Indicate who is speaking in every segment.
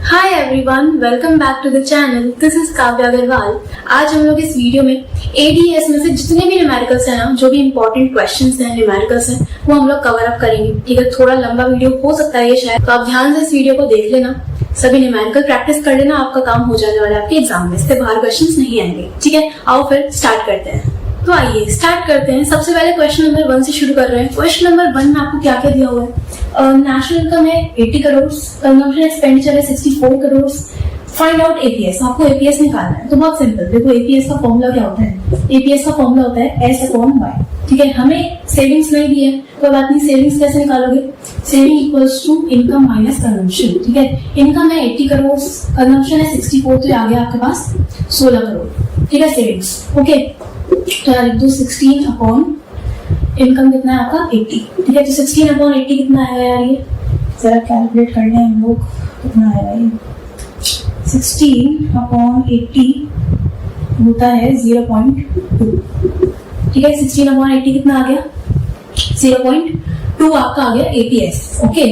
Speaker 1: Hi everyone, welcome back to the channel. This is Kavya Agarwal. आज हम लोग इस वीडियो में एडीएस में से जितने भी न्यूमेरिकल्स हैं ना, जो भी इंपॉर्टेंट क्वेश्चंस हैं, न्यूमेरिकल्स हैं, वो हम लोग कवर अप करेंगे। ठीक है, थोड़ा लंबा वीडियो हो सकता है ये शायद, तो आप ध्यान से इस वीडियो को देख लेना, सभी न्यूमेरिकल प्रैक्टिस कर लेना, आपका काम हो जाने वाला है आपके एग्जाम में। इससे बाहर क्वेश्चंस नहीं आएंगे। ठीक है, आओ फिर स्टार्ट करते हैं। तो आइए स्टार्ट करते हैं। सबसे पहले क्वेश्चन नंबर 1 से शुरू कर रहे हैं। क्वेश्चन नंबर 1 में आपको क्या क्या दिया हुआ है? नेशनल इनकम है 80 करोड़, कंजम्पशन एक्सपेंडिचर है 64 करोड़। Find out APS. आपको एपीएस निकालना है। तो बहुत सिंपल, देखो एपीएस का फॉर्मूला क्या होता है? एपीएस का फॉर्मूला होता है S/Y। ठीक है, हमें सेविंग्स नहीं दी है, कोई बात नहीं। सेविंग्स कैसे निकालोगे? Saving equals to income minus consumption. ठीक है, इनकम है 80 करोड़, कंजम्पशन है 64, तो आ गया आपके पास 16 करोड़। ठीक है, सेविंग्स। ओके, तो यार लिख दो 16 अपॉन इनकम कितना है आपका 80। ठीक है, तो 16 अपॉन 80 कितना आएगा यार? ये जरा कैलकुलेट कर लें हम लोग, कितना आएगा ये? 16 अपॉन 80 होता है 0.2। ठीक है, 16 अपॉन 80 कितना आ गया? 0.2 आपका आ गया एपीएस। ओके,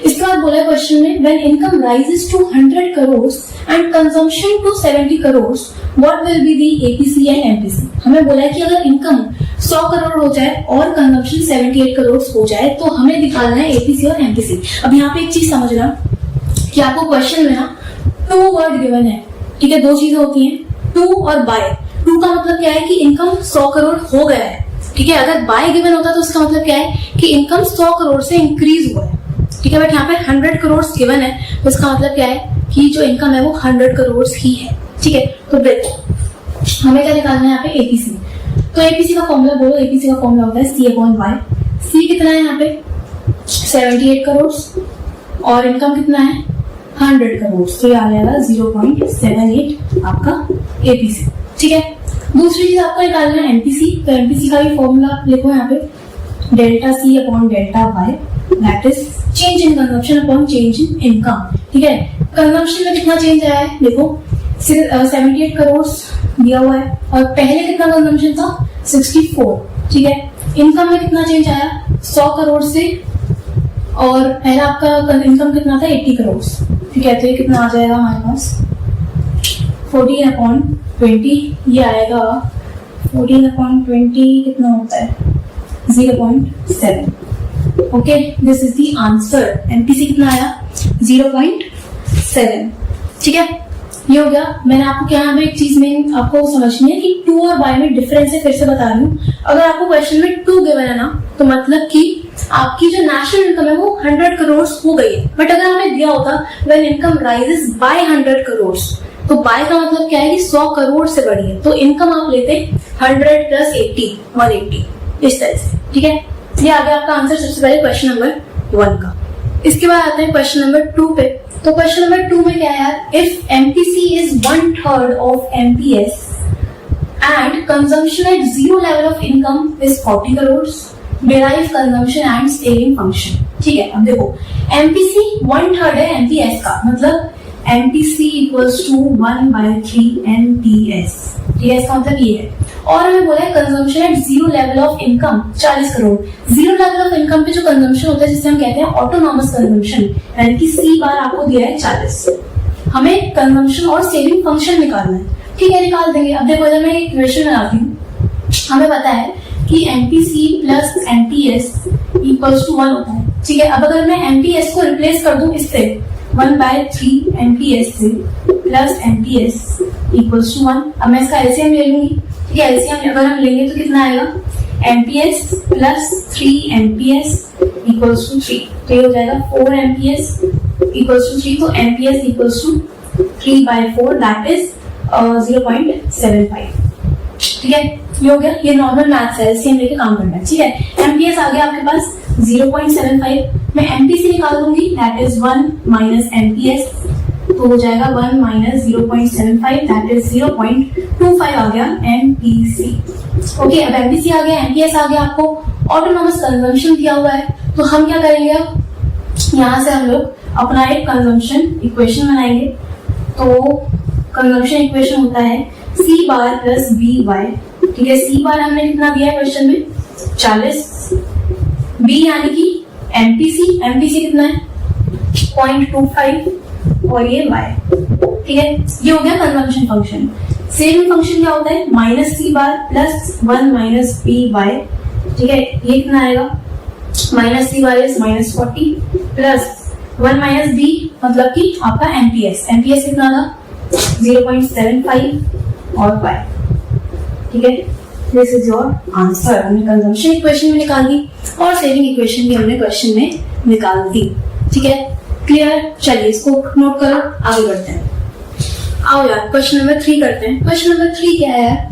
Speaker 1: इसके बाद बोला है क्वेश्चन में, when income rises to 100 crore and consumption to 70 crore, what will be the APC and MPC? हमें बोला है कि अगर इनकम 100 करोड़ हो जाए और कंजम्पशन 78 करोड़ हो जाए तो हमें दिखाना है एपीसी और एमपीसी। अब यहाँ पे एक चीज समझना कि आपको क्वेश्चन में ना 2 वर्ड गिवन है। ठीक है, 2 चीजें होती हैं, टू और बाय। टू का मतलब क्या है कि इनकम 100 करोड़ हो गया है। ठीक है, अगर बाय गिवन होता तो उसका मतलब क्या है कि इनकम 100 करोड़ से इंक्रीज हुआ है। ठीक है, बट यहाँ पे 100 करोड़ गिवन है, तो इसका मतलब क्या है कि जो इनकम है वो 100 करोड़ ही है। ठीक है, तो देखो हमें क्या निकालना है यहाँ पे? एपीसी। तो एपीसी का फॉर्मूला बोलो। एपीसी का फॉर्मूला होता है C/Y। सी कितना है यहाँ पे? 78 करोड़ और इनकम कितना है? 100 करोड़, तो ये आ जाएगा 0.78 आपका एपीसी। ठीक है, दूसरी चीज आपको निकालना है एमपीसी। तो एमपीसी का भी फॉर्मूला लिखो यहाँ पे, delta C upon delta Y, that is change in consumption upon change in income. ठीक है, कंजम्पशन में कितना चेंज आया है? देखो 78 करोड़ दिया हुआ है और पहले कितना कंजम्पशन था? 64। ठीक है, इनकम में कितना चेंज आया? 100 करोड़ से, और पहला आपका इनकम कितना था? 80 करोड़। ठीक है, तो ये कितना आ जाएगा हमारे पास? 14/20। ये आएगा 14/20 कितना होता है? 0.7। Okay, this is the answer. MPC कितना आया? 0.7। ठीक है, ये हो गया। मैंने आपको क्या है, एक चीज में आपको समझनी है कि 2 और y में डिफरेंस है। फिर से बता रही हूँ, अगर आपको क्वेश्चन में 2 गिवन है ना, तो मतलब कि आपकी जो नेशनल इनकम है वो 100 करोड़ हो गई है। बट अगर हमें दिया होता when income rises by 100 crore, तो बाय का मतलब क्या है कि 100 करोड़ से बड़ी है, तो इनकम आप लेते 100 प्लस 80, 180 इस तरह से। ठीक है, ये आ गया आपका आंसर सबसे पहले क्वेश्चन नंबर 1 का। इसके बाद आते हैं क्वेश्चन नंबर 2 पे। तो क्वेश्चन नंबर 2 में क्या है यार? If MPC is 1/3 of MPS and consumption at 0 level of income is 40 crore, derive consumption and saving function. ठीक है, अब देखो एमपीसी 1/3 है एमपीएस का, मतलब एमपीसी इक्वल्स टू 1/3 एमपीएस। ठीक है, इसका मतलब ये है। और हमें बोला है consumption at 0 level of income 40 crore. 0 level of income पे जो कंजम्पशन होता है, जिसे हम कहते हैं ऑटोनॉमस कंजम्पशन, यानी कि C बार आपको दिया है 40। हमें कंजम्पशन और सेविंग फंक्शन निकालना है। ठीक है, निकाल देंगे। अब देखो इधर मैं एक इक्वेशन बनाती हूँ। हमें पता है कि MPC plus MPS equals to 1 होता है। ठीक है, अब अगर मैं एमपीएस को रिप्लेस कर दूं इससे 1/3 एमपीएस से प्लस एमपीएस इक्वल्स टू 1, अब मैं इसका एलसीएम ले लूंगी। ठीक है, एलसीएम अगर हम लेंगे तो कितना आएगा? MPS plus 3 MPS equals to 3, तो ये हो जाएगा 4 एमपीएस इक्वल्स टू 3। तो MPS equals to 3/4, that is 0.75। ठीक है, ये हो गया। ये नॉर्मल मैथ्स है, एलसीएम लेके काम करना है। ठीक है, एमपीएस आ गया आपके पास 0.75। मैं एमपीसी निकाल दूंगी, दैट इज 1 माइनस एमपीएस, तो हो जाएगा 1 माइनस 0.75, दैट इज 0.25 आ गया एमपीसी। ओके, अब एमपीसी आ गया, एमपीएस आ गया। आपको ऑटोनॉमस कंजम्पशन दिया हुआ है, तो हम क्या करेंगे? अब यहाँ से हम लोग अपना एक कंजम्पशन इक्वेशन बनाएंगे। तो कंजम्पशन इक्वेशन होता है C बार प्लस बी वाई। ठीक है, C बार हमने कितना दिया है क्वेश्चन में? 40। B यानी कि एमपीसी, एमपीसी कितना है? 0.25 और ये y, ठीक है। ये हो गया कंजम्पशन फंक्शन। सेविंग फंक्शन क्या होता है, माइनस सी bar plus 1 minus B Y, ठीक है। ये कितना आएगा, minus C bar is minus 40 plus 1 minus b मतलब कि आपका एमपीएस, एमपीएस कितना था 0.75 और y, ठीक है। This is your answer. हमने कंजम्पशन इक्वेशन में निकाल दी और सेविंग इक्वेशन भी हमने क्वेश्चन में निकाल दी, ठीक है। क्लियर, चलिए इसको नोट करो, आगे बढ़ते हैं। आओ यार क्वेश्चन नंबर 3 करते हैं। क्वेश्चन नंबर 3 क्या है,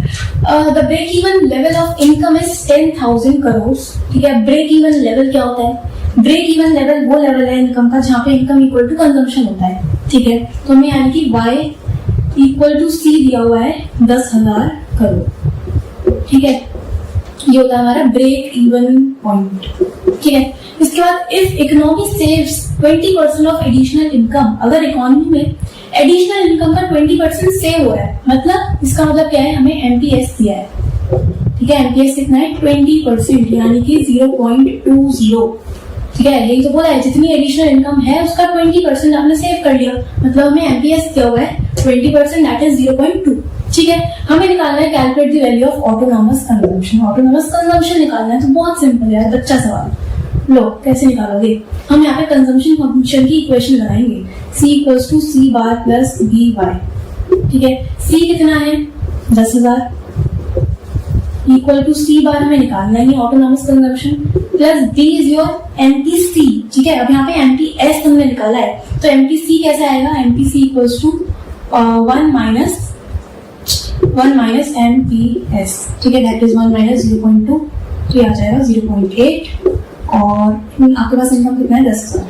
Speaker 1: the break even level of income is 10,000 crore, ठीक है। ब्रेक इवन लेवल क्या होता है, ब्रेक इवन लेवल वो लेवल है इनकम का जहां पे इनकम इक्वल टू कंजम्पशन होता है, ठीक है। तो हमें यानी कि y इक्वल टू सी दिया हुआ है 10,000 करोड़, ठीक है। ये होता है हमारा ब्रेक इवन पॉइंट, ठीक है। इसके बाद if economy saves 20% of additional income, अगर इकोनॉमी में एडिशनल इनकम का 20% सेव हो रहा है, मतलब इसका मतलब क्या है, हमें एमपीएस दिया है, ठीक है। एमपीएस कितना है 20%, यानी कि 0.20, ठीक है। यही तो बोला है, जितनी एडिशनल इनकम है उसका 20% आपने सेव कर लिया, मतलब हमें एमपीएस दिया हुआ है 20%, दैट इज 0.2, ठीक है। हमें निकालना है calculate the value of autonomous consumption. Autonomous consumption निकालना है तो बहुत सिंपल है, बच्चा सवाल। लो कैसे निकालोगे, हम यहाँ पे कंजम्पशन फंक्शन की इक्वेशन लगाएंगे, c equals to C bar plus B Y, ठीक है। c कितना है 10,000 इक्वल टू सी बार हमें निकालना है autonomous consumption plus b is your MPC, ठीक है। अब यहाँ पे एमपीएस हमने निकाला है तो एमपीसी कैसे आएगा, MPC equals to 1 minus MPS, ठीक है। दैट इज 1 माइनस 0.2, तो ये आ जाएगा 0.8 और आपके पास इनकम कितना है 10,000,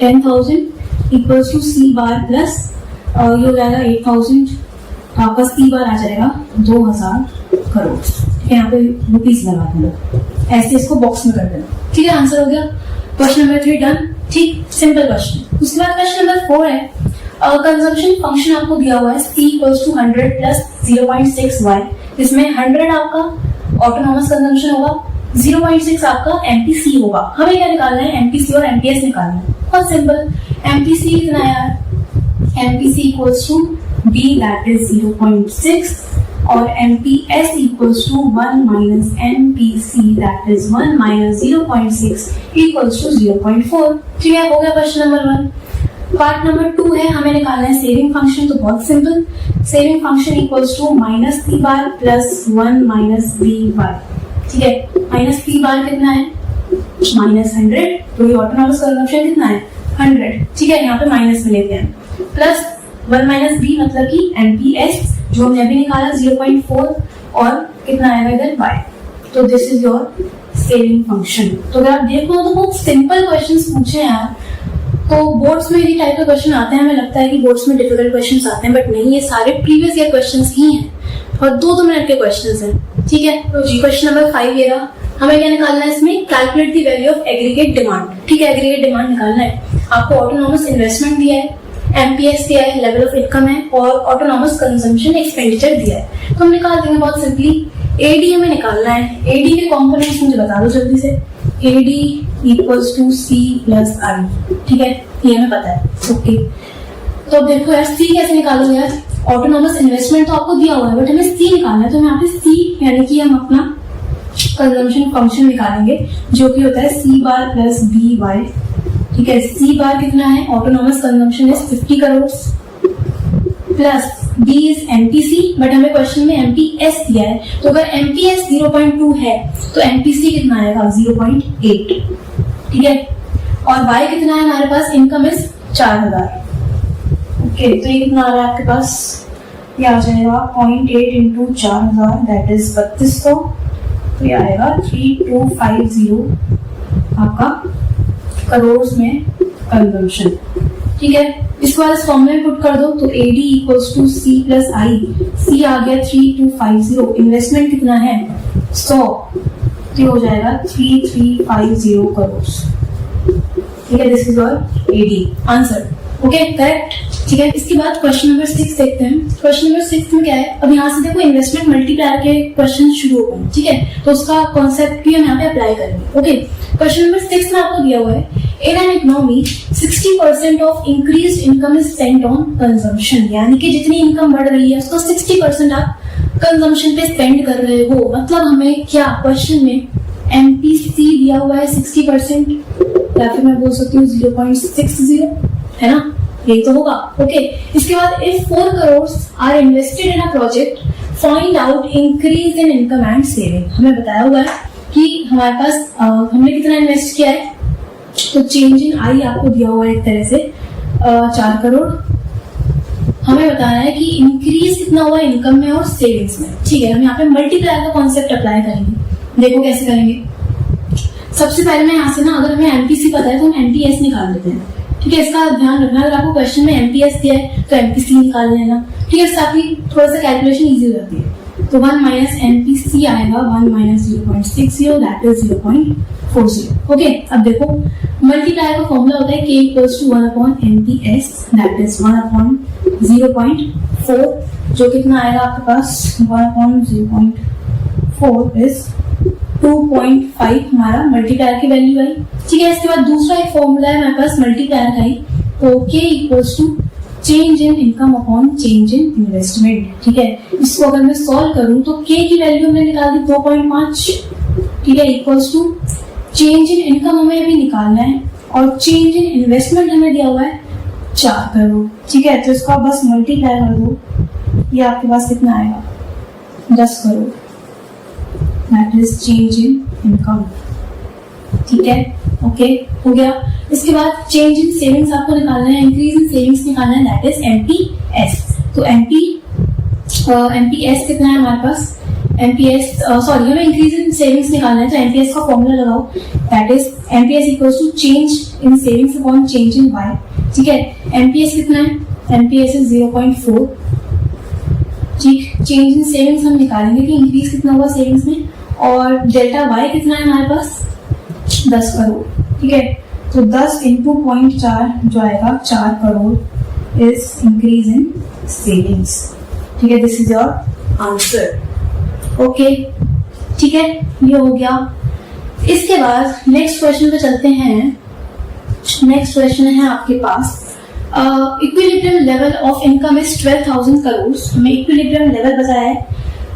Speaker 1: 10,000 equals to C bar plus ये हो जाएगा 8,000, आपका सी बार आ जाएगा 2,000 करोड़, ठीक है। यहाँ पे रुपीज लगा देना, ऐसे इसको बॉक्स में कर देना, ठीक है। आंसर हो गया क्वेश्चन नंबर 3 डन, ठीक, सिंपल क्वेश्चन। उसके बाद क्वेश्चन नंबर 4 है, कंजम्पशन फंक्शन आपको दिया हुआ है c equals to 100 plus 0.6 y, इसमें 100 आपका ऑटोनॉमस कंजम्पशन होगा, 0.6 आपका एमपीसी होगा। हमें क्या निकालना है, एमपीसी और एमपीएस निकालना है, बहुत सिंपल। एमपीसी कितना है यार, MPC equals to b that is 0.6 और MPS equals to 1 minus MPC that is 1 minus 0.6 equals to 0.4, ठीक है। हो गया क्वेश्चन नंबर 1। पार्ट नंबर 2 है, हमें निकालना है सेविंग फंक्शन, तो बहुत simple, saving function equals to minus C bar plus 1 minus B Y, ठीक है। माइनस सी बार कितना है माइनस 100, तो ये ऑटोनॉमस कंजम्पशन कितना है 100, ठीक है। यहाँ पे माइनस में लेते हैं, प्लस 1 माइनस बी मतलब कि एमपीएस जो हमने अभी निकाला 0.4 और कितना आएगा इधर y, तो this is your saving function. तो अगर आप देखो तो बहुत सिंपल क्वेश्चंस पूछे हैं यार, तो बोर्ड्स में ये टाइप के क्वेश्चन आते हैं, हमें लगता है कि बोर्ड्स में डिफिकल्ट क्वेश्चंस आते हैं, बट नहीं, ये सारे प्रीवियस ईयर क्वेश्चंस ही हैं और 2-2 मिनट के क्वेश्चंस हैं, ठीक है। तो जी क्वेश्चन नंबर 5 ये रहा, हमें क्या निकालना है इसमें, calculate the value of aggregate demand, ठीक है। एग्रीगेट डिमांड निकालना है, आपको ऑटोनॉमस इन्वेस्टमेंट दिया है, एमपीएस दिया है, लेवल ऑफ इनकम है और ऑटोनॉमस कंजम्पशन एक्सपेंडिचर दिया है, तो हम निकाल देंगे बहुत सिंपली। एडी हमें निकालना है, एडी के कंपोनेंट्स मुझे बता दो जल्दी से। AD equals to C plus I, ठीक है, ये हमें पता है, ओके। तो अब देखो यार सी कैसे निकालोगे यार, ऑटोनॉमस इन्वेस्टमेंट तो आपको दिया हुआ है बट हमें सी निकालना है, तो यहाँ पे सी यानी कि हम अपना कंजम्पशन फंक्शन निकालेंगे जो कि होता है c bar plus B Y, ठीक है। सी बार कितना है, autonomous consumption is 50 crore plus b is MPC, but हमें क्वेश्चन में एमपीएस दिया है, तो अगर एमपीएस 0.2 है तो एमपीसी कितना आएगा 0.8, ठीक है। और y कितना है हमारे पास, इनकम इज 4,000, ओके। तो ये कितना आ रहा है आपके पास, ये आ जाएगा 0.8 इंटू 4,000 दैट इज 3200, तो ये आएगा 3250 आपका करोड़ में कंजम्पशन, ठीक है। इसको इस फॉर्म में पुट कर दो, तो AD equals to C plus I, C आ गया 3250, इन्वेस्टमेंट कितना है 100, तो हो जाएगा 3350 करोड़, ठीक है। This is your AD answer, okay correct, ठीक है। इसके बाद क्वेश्चन नंबर 6 देखते हैं। क्वेश्चन नंबर 6 में क्या है, अब यहाँ से देखो इन्वेस्टमेंट मल्टीप्लायर के क्वेश्चन शुरू हो गए, ठीक है, तो उसका कॉन्सेप्ट भी हम यहाँ पे अप्लाई करेंगे, ओके। क्वेश्चन नंबर 6 में आपको दिया हुआ है in an economy 60% of increase income is spent on consumption, यानी कि जितनी इनकम बढ़ रही है उसको 60% आप कंजम्पशन पे स्पेंड कर रहे हो। मतलब हमें क्या क्वेश्चन में एमपीसी दिया हुआ है 60%, या फिर मैं बोल सकती हूँ 0.60, है ना, यही तो होगा। ओके, इसके बाद if 4 crore are invested in a project, find out increase in income and saving. हमें बताया हुआ है कि हमारे पास हमने कितना इन्वेस्ट किया है, तो चेंज इन आई आपको दिया हुआ है एक तरह से 4 करोड़। हमें बताना है कि इंक्रीज कितना हुआ इनकम में और सेविंग्स में। ठीक है, हम यहाँ पे मल्टीप्लाई का कॉन्सेप्ट अप्लाई करेंगे। देखो कैसे करेंगे। सबसे पहले मैं यहाँ से ना, अगर हमें एमपीसी पता है तो हम एमपीएस निकाल लेते हैं। ठीक है, इसका ध्यान रखना, अगर आपको क्वेश्चन में एमपीएस दिया है तो एमपीसी निकाल लेना। ठीक है, ताकि थोड़ा सा कैलकुलेशन इजी हो जाती है। तो 1 माइनस एमपीसी आएगा 1 माइनस 0.60, दैट इज 0.40। ओके, अब देखो मल्टीप्लाई का फॉर्मूला होता है k equals to 1 upon MPS, that is 1 upon 0.4, जो कितना आएगा आपके पास 1 अपॉन 0.4 इज 2.5 हमारा मल्टीप्लायर की वैल्यू आई। ठीक है, इसके बाद दूसरा एक फॉर्मूला है हमारे पास मल्टीप्लायर का ही, तो k equals to change in income upon change in investment. ठीक है, इसको अगर मैं सॉल्व करूं तो k की वैल्यू हमने निकाल दी 2.5। ठीक है, equals to change in income हमें अभी निकालना है और चेंज इन इन्वेस्टमेंट हमें दिया हुआ है 4 करोड़। ठीक है, तो इसको बस मल्टीप्लाई कर दो, ये आपके पास कितना आएगा 10 crore, that is change in income. ठीक है, ओके, हो गया। इसके बाद चेंज इन सेविंग्स आपको निकालना है, इंक्रीज इन सेविंग्स निकालना है, दैट इज एमपीएस। तो एमपीएस कितना है हमारे पास, एमपीएस सॉरी हमें इंक्रीज इन सेविंग्स निकालना है, तो एमपीएस का फॉर्मूला लगाओ, that is MPS equals to change in savings upon change in y. ठीक है, एमपीएस कितना है, एमपीएस इज 0.4। ठीक, चेंज इन सेविंग्स हम निकालेंगे कि इंक्रीज कितना हुआ सेविंग्स में, और डेल्टा वाई कितना है हमारे पास 10 करोड़। ठीक है, तो 10 इंटू 0.4 जो आएगा 4 crore is increase in savings. ठीक है, this is your answer. Okay, ठीक है, ये हो गया। इसके बाद नेक्स्ट क्वेश्चन पे चलते हैं। नेक्स्ट क्वेश्चन है आपके पास equilibrium level of income is 12,000 crore. हमें इक्विलिब्रियम लेवल बताया है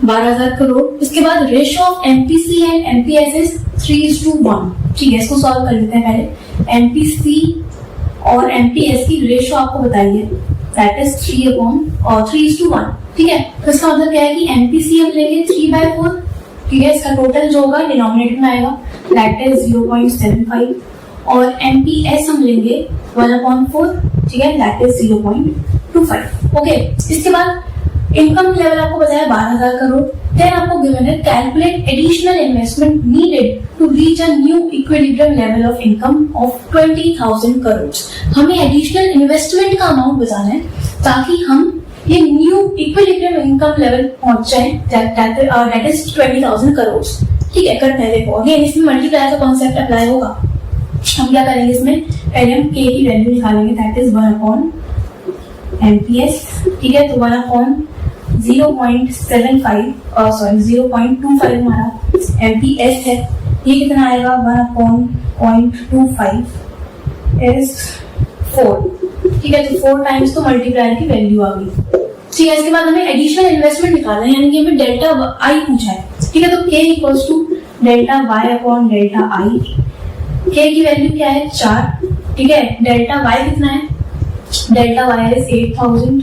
Speaker 1: 12,000 करोड़। इसके बाद ratio of MPC and MPS is 3:1। ठीक है, इसको सॉल्व कर लेते हैं पहले। एमपीसी और एमपीएस की रेशियो आपको बताइए, दैट इज 3:1। ठीक है, तो इसका मतलब क्या है कि एमपीसी हम लेंगे 3/4। ठीक है, इसका टोटल जो होगा डिनोमिनेटर में आएगा, दैट इज 0.75, और एमपीएस हम लेंगे 1/4। ठीक है, दैट इज 0.25। ओके, इसके बाद इनकम लेवल आपको बताया 12,000 करोड़। देन आपको गिवन है calculate additional investment needed to reach a new equilibrium level of income of 20,000 crore. हमें एडिशनल इन्वेस्टमेंट का अमाउंट बताना है ताकि हम ये न्यू इक्विलिब्रियम इनकम लेवल पहुंच जाए, दैट इज 20,000 करोड़। ठीक है, करते हैं। देखो अगेन इसमें मल्टीप्लाई का कॉन्सेप्ट अप्लाई होगा। हम क्या करेंगे, इसमें पहले हम k की वैल्यू निकालेंगे, दैट इज 1 अपॉन एमपीएस। ठीक है, तो 1 अपॉन 0.75 0.25 हमारा एमपीएस है। ये कितना आएगा 1 अपॉन 0.25 इज 4। ठीक है, तो 4 टाइम्स तो मल्टीप्लायर की वैल्यू आ गई। ठीक है, इसके बाद हमें एडिशनल इन्वेस्टमेंट निकालना है, यानी कि हमें डेल्टा आई पूछा है। ठीक है, तो k equals to delta Y upon delta I. k की वैल्यू क्या है 4। ठीक है, डेल्टा वाई कितना है, डेल्टा वाई इज 8,000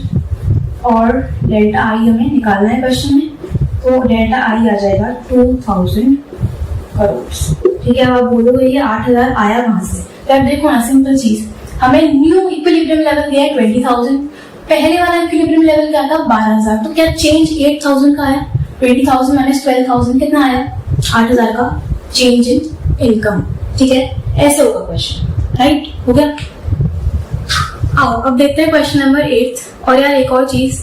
Speaker 1: और डेल्टा आई हमें निकालना है क्वेश्चन में, तो डेल्टा आई आ जाएगा 2,000 करोड़। ठीक है, अब आप बोलोगे ये 8,000 आया कहां से। तो अब देखो ना, सिंपल चीज, हमें न्यू इक्विलिब्रियम लेवल दिया है 20,000, पहले वाला इक्विलिब्रियम लेवल क्या था 12,000, तो क्या चेंज 8,000 का आया, 20,000 माइनस 12,000 कितना आया 8,000 का चेंज इन इनकम। ठीक है, ऐसे होगा क्वेश्चन, राइट, हो गया। आओ अब देखते हैं क्वेश्चन नंबर 8। और यार एक और चीज,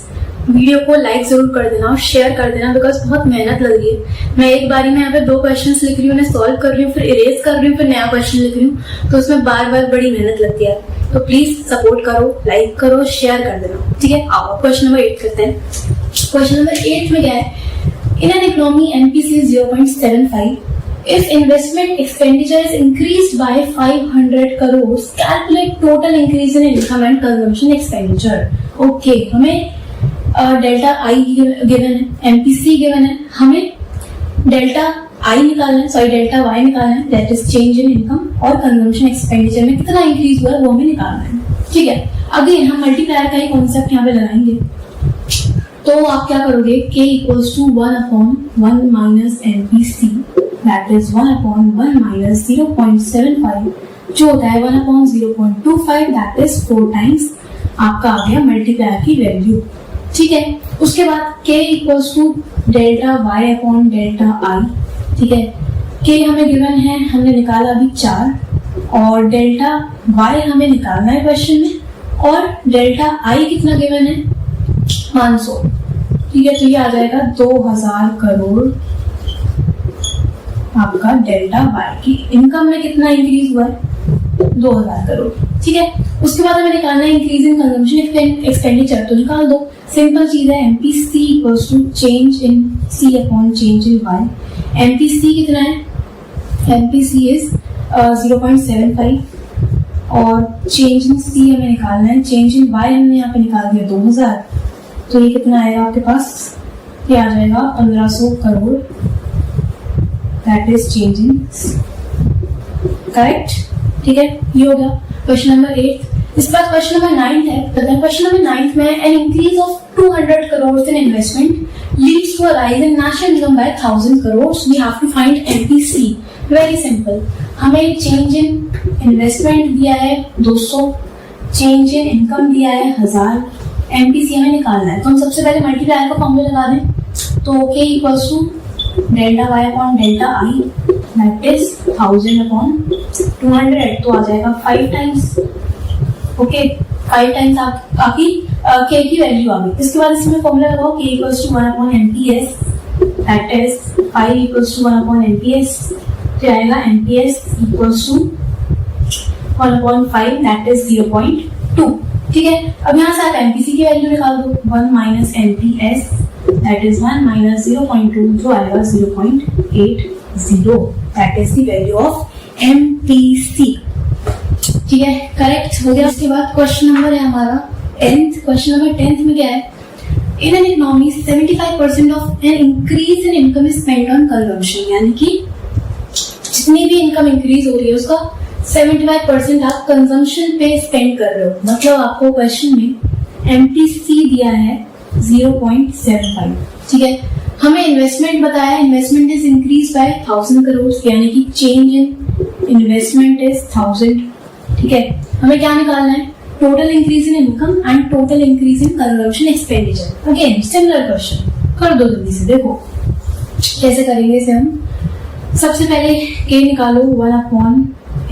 Speaker 1: वीडियो को लाइक जरूर कर देना और शेयर कर देना, बिकॉज बहुत मेहनत लग रही है। मैं एक बारी में यहाँ पे 2 क्वेश्चंस लिख रही हूँ, उन्हें सॉल्व कर रही हूँ, फिर इरेज कर रही हूँ, फिर नया क्वेश्चन लिख रही हूँ, तो उसमें बार बार बड़ी मेहनत लगती है। तो प्लीज सपोर्ट करो, लाइक करो, शेयर कर देना। ठीक है, आओ क्वेश्चन नंबर 8 करते हैं। क्वेश्चन नंबर 8 में क्या है, in an economy MPC 0.75, If investment expenditure is increased by 500 crores, calculate total increase in income and consumption expenditure. Okay, हमें डेल्टा आई गिवन है, एमपीसी गिवन है, हमें डेल्टा आई निकालना है, सॉरी डेल्टा वाई निकालना है, that is change in income, और consumption expenditure में कितना इंक्रीज हुआ है वो हमें निकालना है। ठीक है, अगेन हम मल्टीप्लायर का ही कॉन्सेप्ट यहाँ पे लगाएंगे। तो आप क्या करोगे, k equals to 1/1 minus MPC, that is 1/1 minus 0.75, जो होता है 1/0.25, दैट इज 4 टाइम्स आपका आ गया मल्टीप्लायर की वैल्यू। ठीक है, उसके बाद k equals to delta Y upon delta I. ठीक है, k हमें गिवन है, हमने निकाला अभी 4, और डेल्टा y हमें निकालना है क्वेश्चन में, और डेल्टा i कितना गिवन है, 500। ठीक है, तो ये आ जाएगा 2000 करोड़ आपका डेल्टा y की इनकम में कितना इंक्रीज हुआ है, 2000 करोड़। ठीक है, उसके बाद हमें निकालना है इंक्रीज इन कंजम्पशन एक्सपेंडिचर, तो निकाल दो, सिंपल चीज है, MPC equals to change in C upon change in Y. MPC कितना है, एमपीसी इज 0.75, और चेंज इन सी हमें निकालना है, चेंज इन वाई हमने यहाँ पे निकाल दिया 2000, तो ये कितना आएगा आपके पास, ये आ जाएगा 1500 crore, that is change in correct. ठीक है, ये हो गया क्वेश्चन नंबर 8। इस बार क्वेश्चन नंबर 9 है। क्वेश्चन नंबर 9 में an increase of 200 crores in investment leads to a rise in national income by 1000 crores. We have to find MPC. Very simple. हमें change in investment दिया है 200, change in income दिया है 1000, MPC हमें निकालना है। तो हम सबसे पहले मल्टीप्लायर का फॉर्मूला लगा दें, तो k equals to delta Y upon delta I, that is 1000 upon 200, तो आ जाएगा 5 टाइम्स। ओके, 5 टाइम्स आपकी k की वैल्यू आ गई। इसके बाद इसमें फॉर्मूला लगाओ, k equals to 1 upon MPS, that is 5 equals to 1 upon MPS, तो आएगा MPS equals to 1/5, that is 0.2। ठीक है, अब यहाँ से आप एमपीसी की वैल्यू निकाल दो, 1 minus MPS, that is 1 minus 0.2, जो आएगा 0.80, that is the value of MPC. ठीक है, करेक्ट हो गया। उसके बाद क्वेश्चन नंबर है हमारा 10th। क्वेश्चन नंबर 10th में क्या है, in an economy 75% of an increase in income is spent on consumption, यानी कि जितनी भी इनकम इंक्रीज हो रही है उसका 75% आप कंजम्पशन पे स्पेंड कर रहे हो। मतलब आपको क्वेश्चन में एमपीसी दिया है 0.75। ठीक है, हमें इन्वेस्टमेंट बताया, investment is increase by 1000 crore, यानी कि चेंज इन इन्वेस्टमेंट इज 1000। ठीक है, हमें क्या निकालना है, total increase in income and total increase in consumption expenditure. Again similar question, कर दो जल्दी से, देखो कैसे करेंगे इसे हम। सबसे पहले k निकालो, 1 upon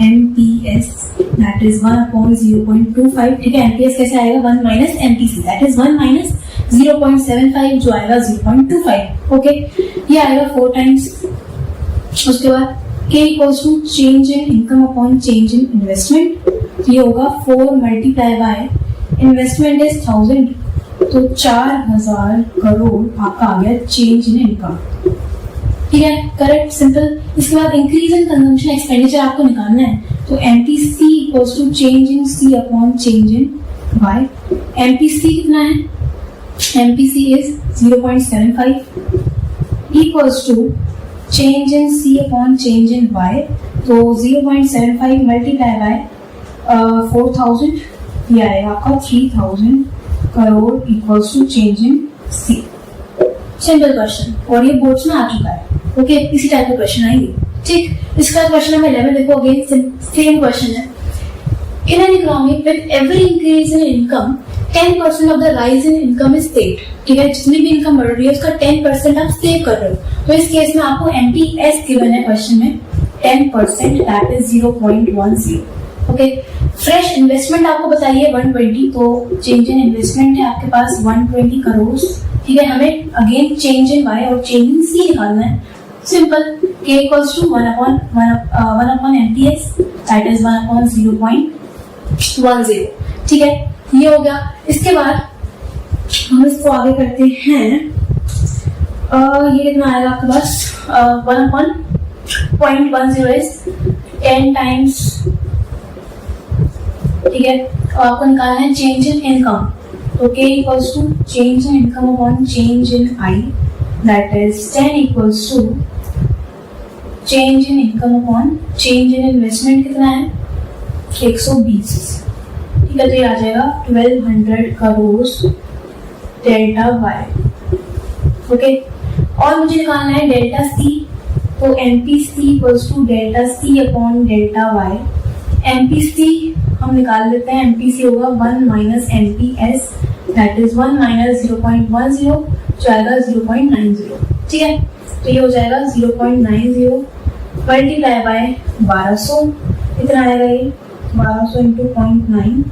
Speaker 1: MPS, that is 1 upon 0.25। ठीक है, MPS कैसे आएगा, 1 minus MPC, that is 1 minus 0.75, जो आएगा 0.25। ओके, ये आएगा 4 टाइम्स। उसके बाद k equals to change in income upon change in investment, ये होगा 4 मल्टीप्लाई बाय इन्वेस्टमेंट इज 1000, तो 4000 करोड़ आपका आ गया चेंज इन इनकम। ठीक है, करेक्ट, सिंपल। इसके बाद इंक्रीज इन कंजम्पशन एक्सपेंडिचर आपको निकालना है, तो MPC equals to change in C upon change in Y. MPC कितना है, MPC is 0.75 equals to change in C upon change in Y, तो 0.75 मल्टीप्लाई बाय 4000, ये आएगा आपका 3000 crore equals to change in C. Simple question, और ये boards में आ चुका है। ओके, इसी टाइप के क्वेश्चन आएंगे। ठीक, इसका क्वेश्चन नंबर 11 देखो, अगेन सेम क्वेश्चन है। In an economy with every increase in income 10% of the rise in income is saved. ठीक है, जितनी भी इनकम बढ़ रही है उसका 10% आप सेव कर रहे हो। तो इस केस में आपको एमपीएस गिवन है क्वेश्चन में 10%, that is 0.10। Okay, fresh investment आपको बताइए 120, तो चेंज इन इन्वेस्टमेंट है आपके पास 120 करोड़। ठीक है, हमें अगेन चेंज इन वाई और चेंज इन सी निकालना है। Simple, k equals to 1 upon MPS, that is 1 upon 0.10। ठीक है, ये हो गया। इसके बाद हम इसको आगे करते हैं, ये कितना आएगा आपके पास, 1 अपॉन 0.10 इज 10 टाइम्स, ठीक है। और आपको निकालना है चेंज इन इनकम, तो k equals to change in income upon change in I, that is 10 equals to change in income upon change in investment कितना है 120, ठीक है। तो ये आ जाएगा 1200 करोड़ डेल्टा वाई, ओके। और मुझे निकालना है डेल्टा सी, तो MPC equals to delta C upon delta Y. MPC हम निकाल लेते हैं, एमपीसी होगा 1 minus MPS, that is 1 minus 0.10 जो आएगा 0.90, ठीक है। तो ये हो जाएगा 0.90 मल्टीप्लाई बाय 1200, इतना आएगा ये 1200 into 0.9,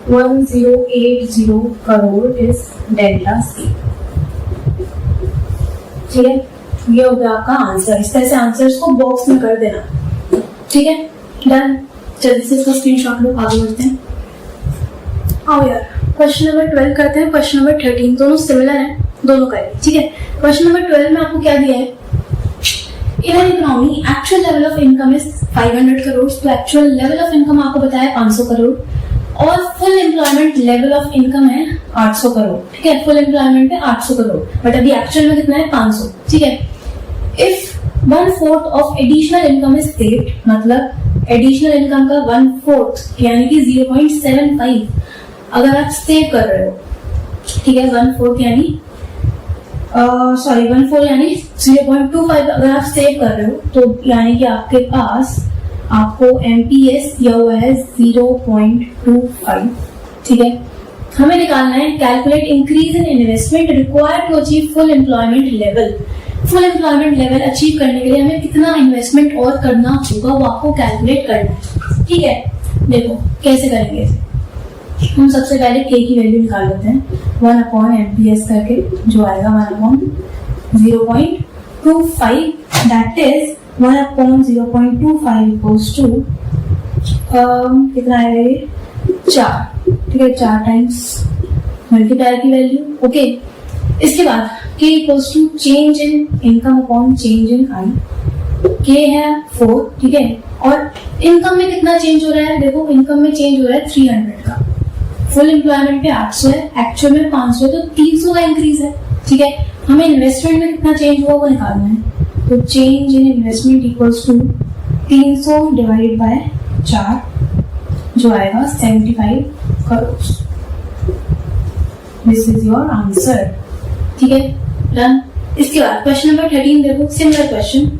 Speaker 1: 1080 crore is delta C, ठीक है। ये हो गया आपका आंसर। इस तरह से आंसर्स को बॉक्स में कर देना, ठीक है। डन, जल्दी से इसका स्क्रीनशॉट लो, आगे बढ़ते हैं। आओ यार, क्वेश्चन नंबर 12 करते हैं। क्वेश्चन नंबर 13 दोनों सिमिलर हैं, दोनों करेंगे, ठीक है। क्वेश्चन नंबर 12 में आपको क्या दिया है, in an economy actual level of income is 500 crore, तो एक्चुअल लेवल ऑफ इनकम आपको बताया 500 करोड़, और full employment level of income है 800 करोड़, ठीक है। फुल एम्प्लॉयमेंट है 800 करोड़, बट अभी एक्चुअल में कितना है 500, ठीक है। If 1/4 of additional income is saved, मतलब एडिशनल इनकम का 1/4 यानी कि 0.75 अगर आप सेव कर रहे हो, ठीक है। 1/4 यानी 1/4 यानी 0.25 अगर आप सेव कर रहे हो, तो यानी कि आपके पास आपको एमपीएस दिया हुआ है 0.25, ठीक है। हमें निकालना है calculate increase in investment required to achieve full employment level. Full employment level achieve करने के लिए हमें कितना इन्वेस्टमेंट और करना होगा वो आपको कैलकुलेट करना है, ठीक है। देखो कैसे करेंगे इसे, हम सबसे पहले k की वैल्यू निकाल लेते हैं 1/MPS करके, जो आएगा 1/0.25, दैट इज 1/0.25 इक्वल्स टू कितना आएगा ये 4, ठीक है। 4 टाइम्स मल्टीप्लाई की वैल्यू, ओके। इसके बाद k equals to change in income upon change in I, k है 4, ठीक है। और इनकम में कितना चेंज हो रहा है, देखो इनकम में चेंज हो रहा है 300 का, फुल एम्प्लॉयमेंट पे 800 है, एक्चुअल में 500 है, तो 300 का इंक्रीज है, ठीक है। हमें इन्वेस्टमेंट में कितना चेंज हुआ वो निकालना है, तो change in investment equals to 300 divided by 4 जो आएगा 75 crore. This is your answer, ठीक है। डन। इसके बाद क्वेश्चन नंबर 13 देखो, similar question.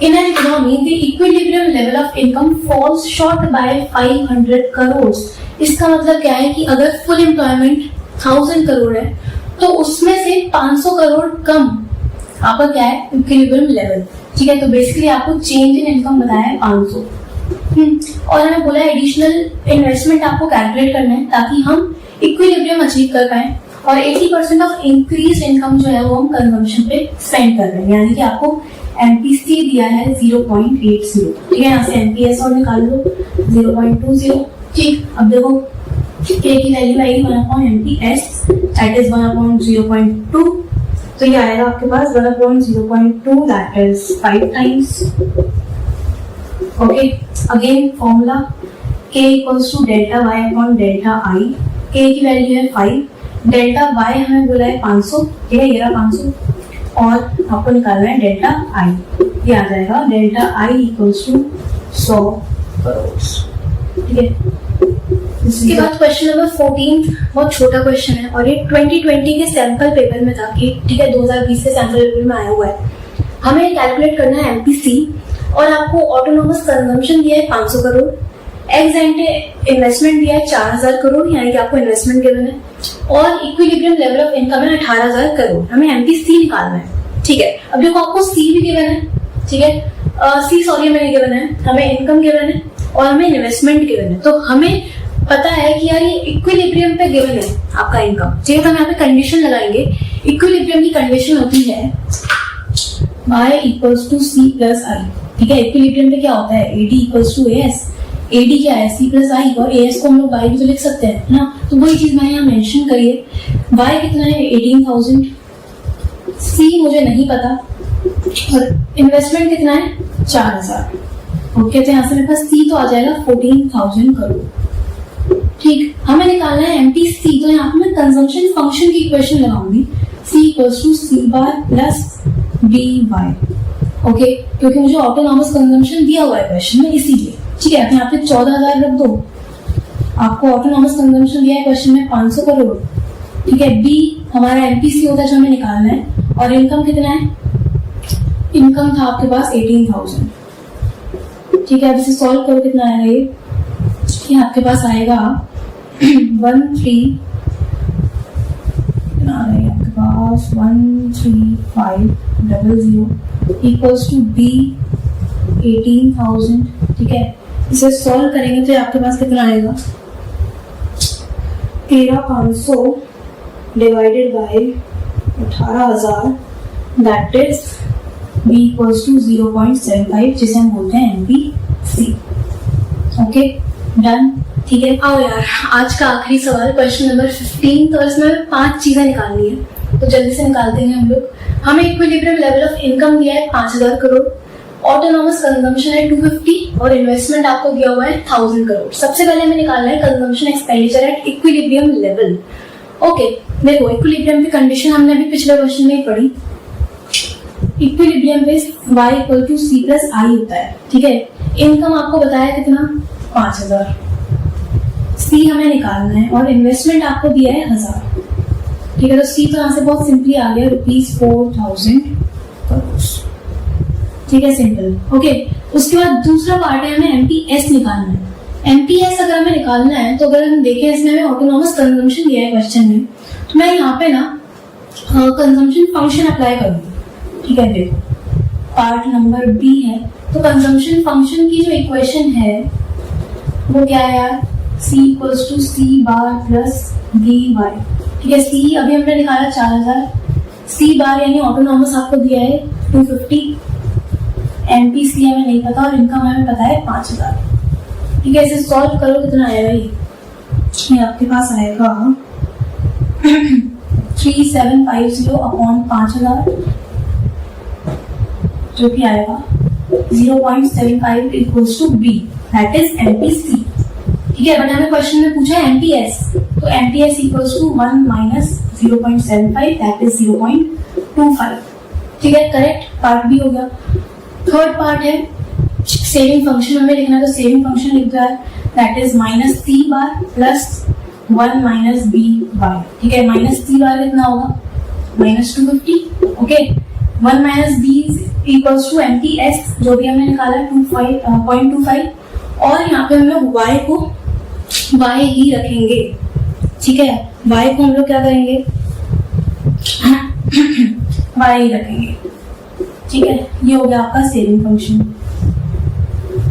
Speaker 1: In an economy, the equilibrium level of income falls short by 500 crores. इसका मतलब क्या है कि अगर फुल एम्प्लॉयमेंट 1000 करोड़ है तो उसमें से 500 करोड़ कम आपका क्या है इक्विलिब्रियम लेवल, ठीक है। तो बेसिकली आपको चेंज इन इनकम बताया है 500, और हमें बोला है एडिशनल इन्वेस्टमेंट आपको कैलकुलेट करना है ताकि हम इक्विलिब्रियम अचीव कर पाए, और 80% ऑफ इंक्रीज इनकम जो है वो हम कंजम्पशन पे स्पेंड कर रहे हैं, यानी कि आपको एमपीसी दिया है 0.80, ठीक है। यहाँ से एमपीएस और निकाल लो 0.20, ठीक। अब देखो k की वैल्यू आएगी 1/MPS, दैट इज 1/0.2, तो ये आएगा आपके पास 1/0.2, that is 5 times, okay. Again formula k equals to delta y upon delta i, k की वैल्यू है 5, डेल्टा y हमें बोला है 500, ठीक है, ये रहा 500, और आपको निकालना है डेल्टा आई, ये आ जाएगा delta I equals to 100 crore, ठीक है। इसके बाद क्वेश्चन नंबर 14 बहुत छोटा क्वेश्चन है, और ये 2020 के सैंपल पेपर में था कि, ठीक है, 2020 के सैंपल पेपर में आया हुआ है। हमें कैलकुलेट करना है एमपीसी, और आपको ऑटोनोमस कंजम्पशन दिया है 500 करोड़, एक्स एंटे इन्वेस्टमेंट दिया है 4000 करोड़, यानी कि आपको इन्वेस्टमेंट गिवन है, और इक्विलिब्रियम लेवल ऑफ इनकम है 18000 करोड़। हमें एमपीसी निकालना है, ठीक है। अब देखो आपको सी भी गिवन है, ठीक है, सी सॉरी हमें गिवन है, हमें इनकम गिवन है और हमें इन्वेस्टमेंट गिवन है। तो हमें पता है कि यार ये इक्विलिब्रियम पे गिवन है आपका इनकम, ठीक है। तो हम यहाँ पे कंडीशन लगाएंगे, इक्विलिब्रियम की कंडीशन होती है y equals to C plus I, ठीक है। इक्विलिब्रियम पे क्या होता है, AD equals to S, AD क्या है सी प्लस आई, और एस को हम लोग वाई भी तो लिख सकते हैं ना, तो वही चीज मैंने यहाँ मेंशन करी है। वाई कितना है 18000, सी मुझे नहीं पता, और इन्वेस्टमेंट कितना है 4000। ओके, तो यहाँ से मेरे पास सी तो आ जाएगा 14,000 करोड़। ठीक, हमें निकालना है एमपीसी, तो यहाँ पे मैं कंजम्पशन फंक्शन की इक्वेशन लगाऊंगी, C equals to C bar plus B Y. Okay, क्योंकि मुझे ऑटोनॉमस कंजम्पशन दिया हुआ है क्वेश्चन में, इसीलिए। ठीक है, यहाँ पे 14,000 रख दो, आपको ऑटोनॉमस कंजम्पशन दिया है क्वेश्चन में 500 करोड़। ठीक है, बी हमारा एमपीसी होता है जो हमें निकालना है, और इनकम कितना है, इनकम था आपके पास 18,000। ठीक है, अब इसे सॉल्व करो, कितना आएगा ये आपके पास आएगा 13500 इक्वल्स टू बी 18,000। ठीक है, इसे सॉल्व करेंगे तो आपके पास कितना आएगा 13,500 divided by 18,000, that is b equals to 0.75, जिसे हम बोलते हैं एमपीसी। Okay, done. ठीक है, आओ यार, आज का आखिरी सवाल, क्वेश्चन नंबर 15। तो इसमें 5 चीजें निकालनी है, तो जल्दी से निकालते हैं हम लोग। हमें इक्विलिब्रियम लेवल ऑफ इनकम दिया है 5,000 करोड़, ऑटोनॉमस कंजम्पशन है 250 और इन्वेस्टमेंट आपको दिया हुआ है 1000 करोड़। सबसे पहले हमें निकालना है consumption expenditure at equilibrium level. Okay, देखो इक्विलिब्रियम की कंडीशन हमने अभी पिछले क्वेश्चन में ही पढ़ी, इक्विलिब्रियम पे y equal to c plus I होता है। ठीक है, इनकम आपको बताया कितना 5,000, c हमें निकालना है और इन्वेस्टमेंट आपको दिया है 1000। ठीक है, तो c तो यहाँ से बहुत सिंपली आ गया ₹4,000 करोड़। ठीक है, सिंपल। ओके, उसके बाद दूसरा पार्ट है, हमें एमपीएस निकालना है। एमपीएस अगर हमें निकालना है तो अगर हम देखें, इसमें हमें ऑटोनॉमस कंजम्पशन दिया है क्वेश्चन में, तो मैं यहाँ पे ना कंजम्पशन फंक्शन अप्लाई करूंगी। ठीक है, देखो पार्ट नंबर बी है, तो कंजम्पशन फंक्शन की जो इक्वेशन है वो क्या है यार, c equals to C bar plus B Y. ठीक है, c अभी हमने निकाला 4,000, c बार यानी ऑटोनॉमस आपको दिया है 250, एमपीसी हमें नहीं पता और इनकम हमें पता है 5,000। ठीक है, इसे सॉल्व करो, कितना आएगा ये आपके पास आएगा 3750 अपॉन 5,000, जो भी आएगा 0.75 equals to B, that is MPC. ठीक है, बट हमें क्वेश्चन में पूछा है एमपीएस, तो MPS equals to 1 minus 0.75, that is 0.25। ठीक है, करेक्ट, पार्ट बी हो गया। थर्ड पार्ट है सेविंग फंक्शन, हमें लिखना है, तो सेविंग फंक्शन लिख दो यार, that is minus C bar plus 1 minus B Y. ठीक है, माइनस सी बार कितना होगा -250। Okay, 1 minus B equals to MPS, जो भी हमने निकाला 0.25, और यहाँ पे हम लोग y को y ही रखेंगे। ठीक है, y को हम लोग क्या करेंगे y ही रखेंगे। ठीक है, ये हो गया आपका सेविंग फंक्शन।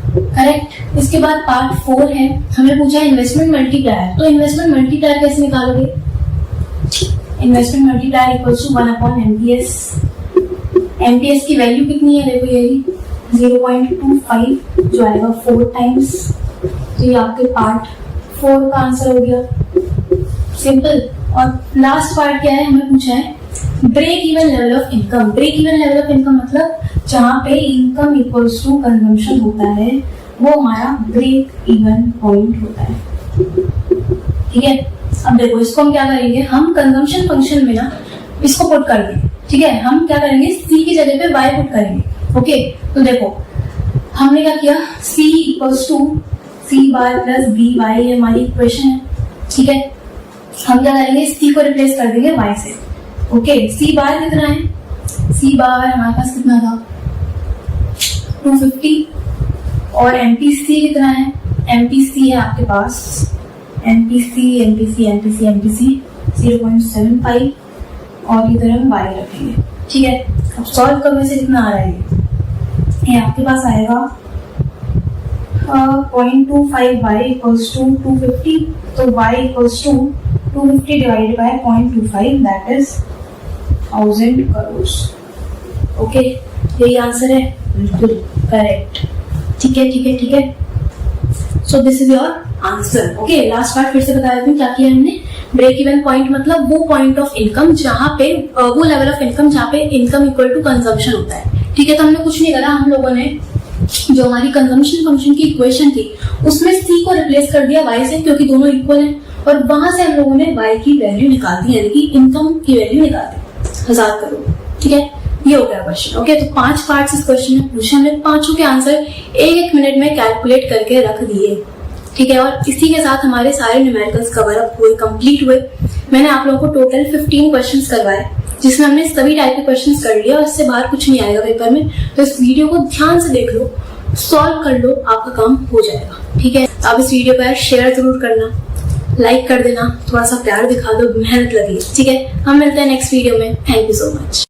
Speaker 1: करेक्ट, इसके बाद पार्ट 4 है, हमें पूछा है इन्वेस्टमेंट मल्टीप्लायर। तो इन्वेस्टमेंट मल्टीप्लायर कैसे निकालोगे, investment multiplier equals to 1 upon MPS. MPS की वैल्यू कितनी है, देखो ये 0.25, जो आएगा 4 टाइम्स। तो ये आपके पार्ट 4 का आंसर हो गया, सिंपल। और लास्ट पार्ट क्या है, हमें पूछा है break even level of income. Break even level of income मतलब जहां पे इनकम इक्वल्स टू कंजम्पशन होता है, वो हमारा ब्रेक इवन पॉइंट होता है। ठीक है, अब देखो इसको हम क्या करेंगे, हम कंजम्पशन फंक्शन में ना इसको पुट कर देंगे। ठीक है, हम क्या करेंगे, c की जगह पे y पुट करेंगे। ओके, तो देखो हमने क्या किया, c equals to C bar plus B Y, ये हमारी इक्वेशन है। ठीक है, हम क्या करेंगे, c को रिप्लेस कर देंगे y से। ओके, c बार कितना है, c बार हमारे पास कितना था 250, और एमपीसी कितना है, एमपीसी है आपके पास एमपीसी 0.75, और इधर हम y रखेंगे। ठीक है, अब सॉल्व करने से कितना आ रहा है, ये आपके पास आएगा 0.25y इक्वल्स टू 250, तो y equals to 250 divided by 0.25, that is 1000 crore. Okay, यही आंसर है, बिल्कुल करेक्ट। ठीक है, ठीक है, ठीक है, so this is your answer. Okay, last part फिर से बता देती हूँ क्या किया हमने। ब्रेक इवन पॉइंट मतलब वो पॉइंट ऑफ इनकम जहाँ पे वो लेवल ऑफ इनकम जहाँ पे इनकम इक्वल टू कंजम्पशन होता है। ठीक है, तो हमने कुछ नहीं करा, हम लोगों ने जो हमारी कंजम्पशन फंक्शन की इक्वेशन थी उसमें c को रिप्लेस कर दिया y से, क्योंकि दोनों इक्वल हैं, और वहां से हम लोगों ने y की वैल्यू निकाल दी, यानी कि इनकम की वैल्यू निकाल दी 1000 करोड़। ठीक है, ये हो गया क्वेश्चन। ओके, तो 5 पार्ट्स इस क्वेश्चन में पूछे, हमने पांचों के आंसर 1-1 मिनट में कैलकुलेट करके रख दिए। ठीक है, और इसी के साथ हमारे सारे न्यूमेरिकल्स कवर अप हुए, कंप्लीट हुए। मैंने आप लोगों को टोटल 15 क्वेश्चंस करवाए, जिसमें हमने सभी टाइप के क्वेश्चंस कर लिए, और इससे बाहर कुछ नहीं आएगा पेपर में। तो इस वीडियो को ध्यान से देख लो, सॉल्व कर लो, आपका काम हो जाएगा। ठीक है, आप इस वीडियो पर शेयर जरूर करना, लाइक कर देना, थोड़ा सा प्यार दिखा दो, मेहनत लगी। ठीक है, हम मिलते हैं नेक्स्ट वीडियो में। Thank you so much.